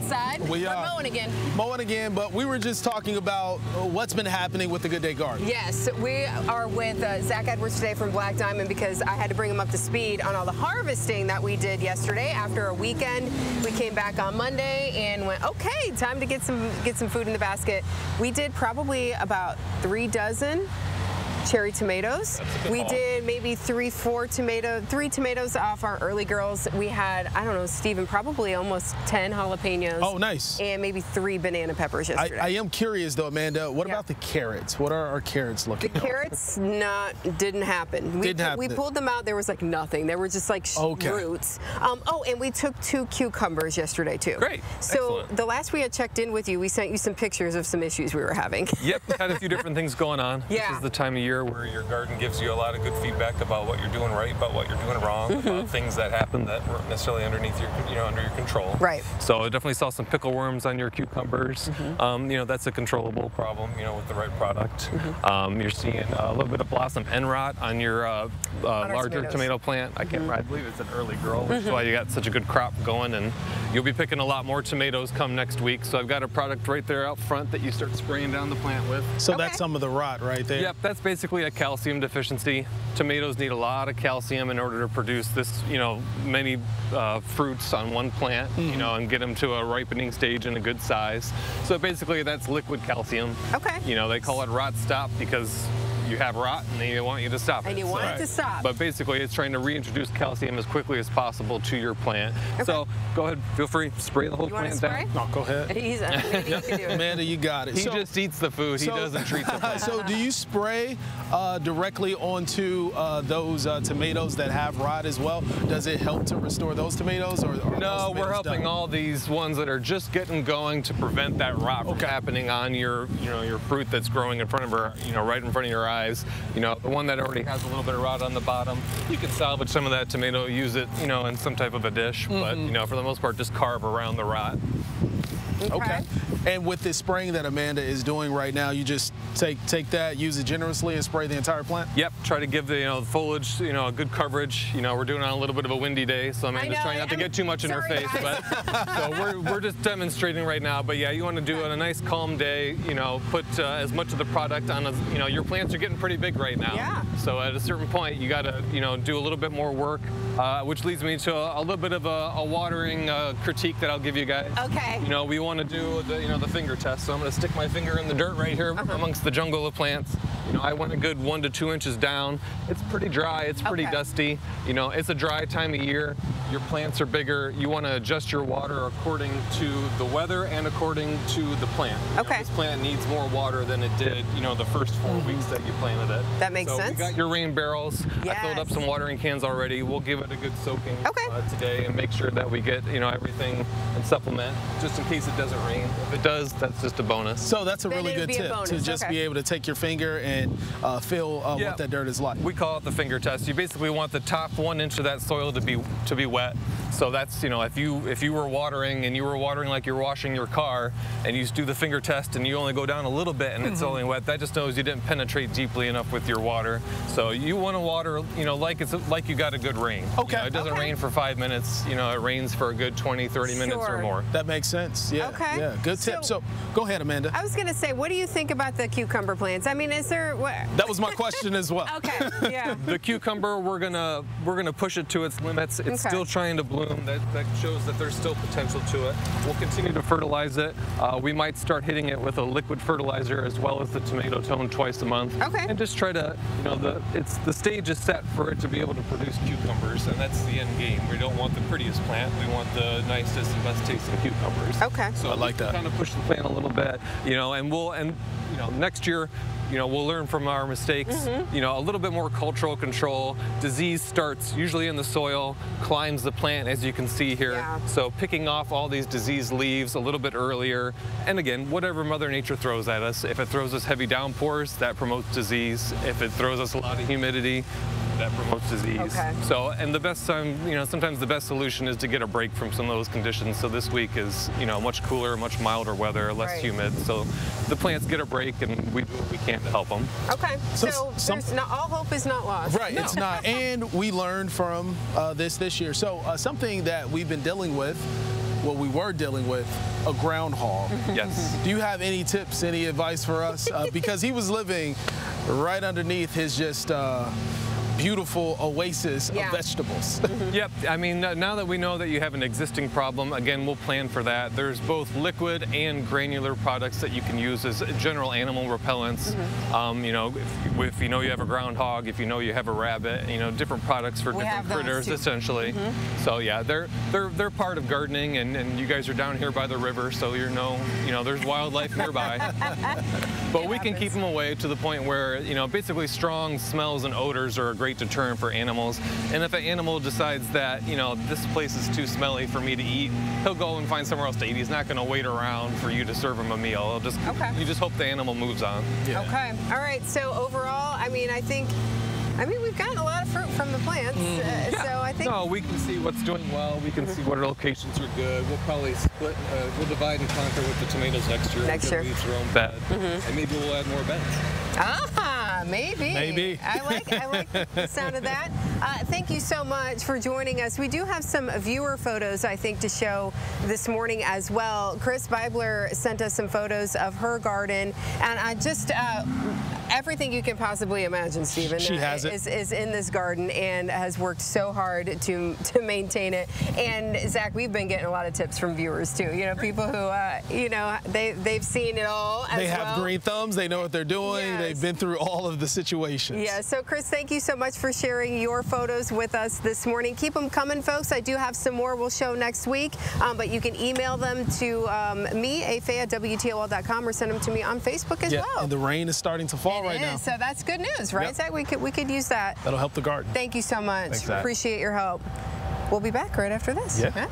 outside. We're mowing again. Mowing again, but we were just talking about what's been happening with the Good Day Garden. Yes, we are with Zach Edwards today from Black Diamond because I had to bring him up to speed on all the harvesting that we did yesterday. After a weekend, we came back on Monday and went, okay, time to get some food in the basket. We did probably about 3 dozen cherry tomatoes. We did maybe 3 tomatoes off our early girls. We had, I don't know, Stephen, probably almost 10 jalapenos. Oh, nice. And maybe 3 banana peppers yesterday. I am curious though, Amanda, what about the carrots? What are our carrots looking like? The carrots didn't happen. We pulled them out, there was like nothing. There were just like roots. Oh, and we took 2 cucumbers yesterday too. Great. So Excellent. the last we had checked in with you, we sent you some pictures of some issues we were having. Yep, had a few different things going on. Yeah. This is the time of year where your garden gives you a lot of good feedback about what you're doing right, about what you're doing wrong, about things that happen that weren't necessarily underneath your, under your control. Right. So I definitely saw some pickle worms on your cucumbers. That's a controllable problem, with the right product. You're seeing a little bit of blossom end rot on your larger tomato plant. I believe it's an early girl, which is why you got such a good crop going, and you'll be picking a lot more tomatoes come next week. So I've got a product right there out front that you start spraying down the plant with. So that's some of the rot right there. Yep, that's basically a calcium deficiency. Tomatoes need a lot of calcium in order to produce this, many fruits on one plant, and get them to a ripening stage and a good size. So basically that's liquid calcium. Okay. They call it rot stop because you have rot and they want you to stop it. And you want it to stop. But basically it's trying to reintroduce calcium as quickly as possible to your plant. Okay. So go ahead, feel free, spray the whole plant down. No, go ahead. Amanda, you got it. He just eats the food, he doesn't treat the plant. So do you spray directly onto those tomatoes that have rot as well? Does it help to restore those tomatoes? Or no, we're helping all these ones that are just getting going to prevent that rot from happening on your, your fruit that's growing in front of her, right in front of your eyes. The one that already has a little bit of rot on the bottom, you can salvage some of that tomato, use it, in some type of a dish, but, for the most part, just carve around the rot. Okay. And with this spraying that Amanda is doing right now, you just take that, use it generously, and spray the entire plant? Yep. Try to give the foliage, a good coverage. We're doing it on a little bit of a windy day, so Amanda's trying not to get too much in her face. But so we're just demonstrating right now. But yeah, you want to do it on a nice calm day. Put as much of the product on. Your plants are getting pretty big right now. Yeah. So at a certain point, you got to do a little bit more work, which leads me to a little bit of a watering critique that I'll give you guys. Okay. We want to do the finger test, so I'm going to stick my finger in the dirt right here amongst the jungle of plants. I went a good 1 to 2 inches down. It's pretty dry, it's pretty dusty. It's a dry time of year. Your plants are bigger. You want to adjust your water according to the weather and according to the plant. This plant needs more water than it did, the first 4 weeks that you planted it. That makes sense. You got your rain barrels. I filled up some watering cans already. We'll give it a good soaking today and make sure that we get, everything and supplement just in case it doesn't rain. If it does, that's just a bonus. So that's a really good tip to just be able to take your finger and feel what that dirt is like. We call it the finger test. You basically want the top 1 inch of that soil to be wet. So that's, if you were watering and you were watering like you're washing your car and you do the finger test and you only go down a little bit and it's only wet, that just knows you didn't penetrate deeply enough with your water. So you want to water, like you got a good rain. Okay. It doesn't rain for 5 minutes, it rains for a good 20, 30 minutes or more. That makes sense. Yeah. Okay. Yeah. Good tip. So go ahead, Amanda. I was going to say, what do you think about the cucumber plants? I mean, is there That was my question as well. Okay. Yeah. The cucumber, we're gonna push it to its limits. It's still trying to bloom. That shows that there's still potential to it. We'll continue to fertilize it. We might start hitting it with a liquid fertilizer as well as the tomato tone twice a month. Okay. And just try to, the stage is set for it to be able to produce cucumbers, and that's the end game. We don't want the prettiest plant. We want the nicest and best tasting cucumbers. Okay. So I like that. Kind of push the plant a little bit, and next year, we'll learn from our mistakes. A little bit more cultural control. Disease starts usually in the soil, climbs the plant, as you can see here. Yeah. So picking off all these diseased leaves a little bit earlier. And again, whatever Mother Nature throws at us. If it throws us heavy downpours, that promotes disease. If it throws us a lot of humidity, that promotes disease. Okay. So, and the best time, sometimes the best solution is to get a break from some of those conditions. So this week is, much cooler, much milder weather, less humid. So the plants get a break, and we do what we can to help them. Okay. So all hope is not lost. Right. No. It's not. And we learned from this year. So something that we've been dealing with what we were dealing with, a groundhog. Yes. Do you have any tips, any advice for us? Because he was living right underneath his just beautiful oasis of vegetables. Yep, I mean, now that we know that you have an existing problem, again, we'll plan for that. There's both liquid and granular products that you can use as general animal repellents. You know, if you know you have a groundhog, if you know you have a rabbit, you know, different products for different critters, essentially. So yeah, they're part of gardening, and you guys are down here by the river, so you know, there's wildlife nearby. But we can keep them away to the point where, you know, basically strong smells and odors are a great deterrent for animals. And if an animal decides that, you know, this place is too smelly for me to eat, he'll go and find somewhere else to eat. He's not going to wait around for you to serve him a meal. You just hope the animal moves on. Yeah. Okay. All right. So overall, I mean, we've gotten a lot of fruit from the plants. So I think. No, we can see what's doing well. We can see what locations are good. We'll probably split. We'll divide and conquer with the tomatoes next year. Next year. Each their own bed, and maybe we'll add more beds. Maybe. Maybe. I like the sound of that. Thank you so much for joining us. We do have some viewer photos, I think, to show this morning as well. Chris Beibler sent us some photos of her garden, and I just everything you can possibly imagine, Stephen, she has it. is in this garden and has worked so hard to maintain it. And Zach, we've been getting a lot of tips from viewers too. You know, people who you know, they've seen it all. They have green thumbs. They know what they're doing. Yes. They've been through all of the situations. Yeah. So Chris, thank you so much for sharing your photos with us this morning. Keep them coming, folks. I do have some more we'll show next week, but you can email them to me, afaye@WTOL.com, or send them to me on Facebook as well. And the rain is starting to fall right now. So that's good news, right, Zach? We could use that. That'll help the garden. Thank you so much. Thanks, Zach. Appreciate your help. We'll be back right after this. Yeah.